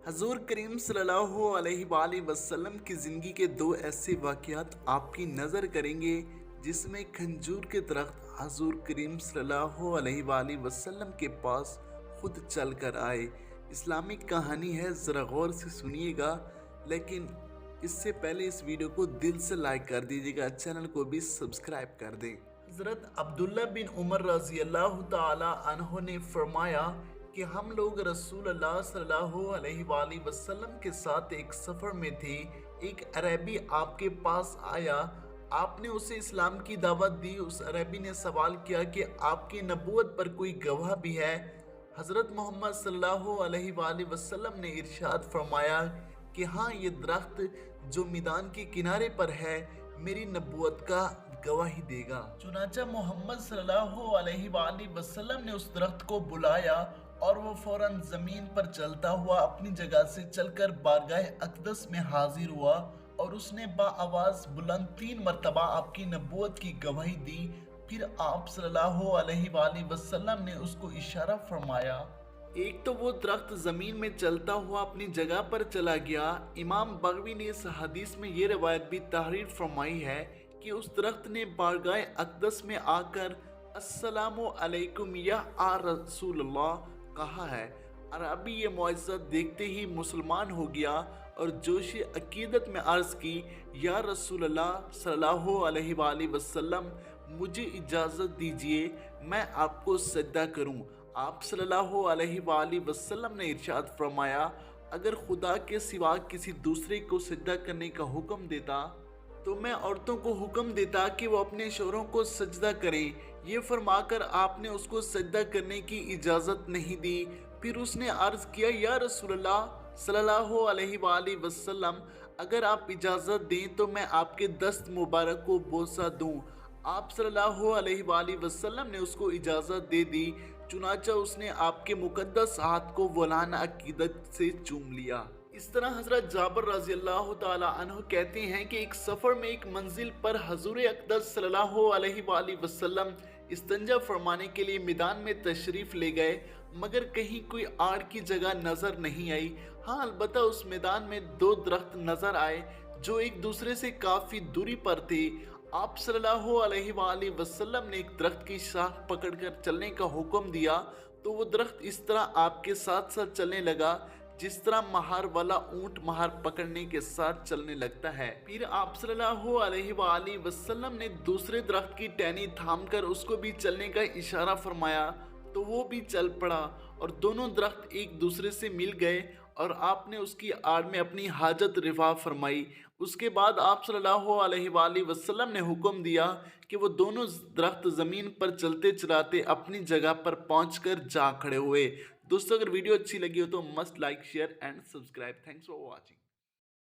हजूर करीम सल्लल्लाहु अलैहि वसल्लम की ज़िंदगी के दो ऐसे वाक़यात आपकी नज़र करेंगे जिसमें खंजूर के दरख्त हजूर करीम सल्लल्लाहु अलैहि वसल्लम के पास खुद चल कर आए। इस्लामिक कहानी है, ज़रा गौर से सुनिएगा। लेकिन इससे पहले इस वीडियो को दिल से लाइक कर दीजिएगा, चैनल को भी सब्सक्राइब कर दें। हज़रत अब्दुल्ला बिन उमर रज़ी अल्लाह ताला अन्हो ने फरमाया कि हम लोग रसूल अल्लाह सल्लल्लाहु अलैहि वसल्लम के साथ एक सफ़र में थे। एक अरबी आपके पास आया, आपने उसे इस्लाम की दावत दी। उस अरबी ने सवाल किया कि आपकी नबूवत पर कोई गवाह भी है। हज़रत मोहम्मद सल्लल्लाहु अलैहि वसल्लम ने इरशाद फरमाया कि हाँ, ये दरख्त जो मैदान के किनारे पर है मेरी नबूवत का गवाही देगा। चुनाचा मोहम्मद सल्लल्लाहु अलैहि वसल्लम ने उस दरख्त को बुलाया और वो फौरन जमीन पर चलता हुआ अपनी जगह से चलकर बारगाह अक़दस में हाजिर हुआ और उसने बाआवाज़ बुलंद 3 मरतबा आपकी नबूवत की गवाही दी। फिर आप सल्लल्लाहु अलैहि वसल्लम ने उसको इशारा फरमाया। एक तो वो दरख्त जमीन में चलता हुआ अपनी जगह पर चला गया। इमाम बगवी ने इस हदीस में ये रवायत भी तहरीर फरमाई है कि उस दरख्त ने बारगाह अक़दस में आकर अस्सलामु अलैकुम या आ रसूलल्लाह कहा है। अरबी ये मुआज़ा देखते ही मुसलमान हो गया और जोश अकीदत में अर्ज़ की, या रसूलल्लाह सल्लल्लाहु अलैहि वसल्लम, मुझे इजाज़त दीजिए मैं आपको सजदा करूं। आप सल्लल्लाहु अलैहि वसल्लम ने इरशाद फरमाया, अगर खुदा के सिवा किसी दूसरे को सजदा करने का हुक्म देता तो मैं औरतों को हुक्म देता कि वो अपने शोहरों को सजदा करें। ये फरमाकर आपने उसको सजदा करने की इजाज़त नहीं दी। फिर उसने अर्ज़ किया, या रसूलल्लाह सल्लल्लाहु अलैहि वसल्लम, अगर आप इजाज़त दें तो मैं आपके दस्त मुबारक को बोसा दूं। आप सल्लल्लाहु अलैहि वसल्लम ने उसको इजाज़त दे दी। चुनाचा उसने आपके मुकद्दस हाथ को वलाना अकीदत से चूम लिया। इस तरह हज़रत जाबर रज़ी अल्लाह ताला अन्हु कहते हैं कि एक सफ़र में एक मंजिल पर हजूर अक़दस सल्लल्लाहु अलैहि वसल्लम इस्तंजा फरमाने के लिए मैदान में तशरीफ़ ले गए, मगर कहीं कोई आड़ की जगह नज़र नहीं आई। हाँ, अलबत्ता उस मैदान में 2 दरख्त नज़र आए जो एक दूसरे से काफ़ी दूरी पर थे। आप सल्लल्लाहु अलैहि वसल्लम ने एक दरख्त की शाख पकड़कर चलने का हुक्म दिया तो वो दरख्त इस तरह आपके साथ साथ चलने लगा जिस तरह महार वाला ऊंट महार पकड़ने के साथ चलने लगता है। फिर आप सल्लल्लाहु अलैहि वसल्लम ने दूसरे दरख्त की टहनी थामकर उसको भी चलने का इशारा फरमाया तो वो भी चल पड़ा और दोनों दरख्त एक दूसरे से मिल गए और आपने उसकी आड़ में अपनी हाजत रिफा फरमाई। उसके बाद आप सल्लल्लाहु अलैहि वसल्लम ने हुक्म दिया कि वो दोनों दरख्त ज़मीन पर चलते चलाते अपनी जगह पर पहुंचकर जा खड़े हुए। दोस्तों, अगर वीडियो अच्छी लगी हो तो must like, share and subscribe. Thanks for watching.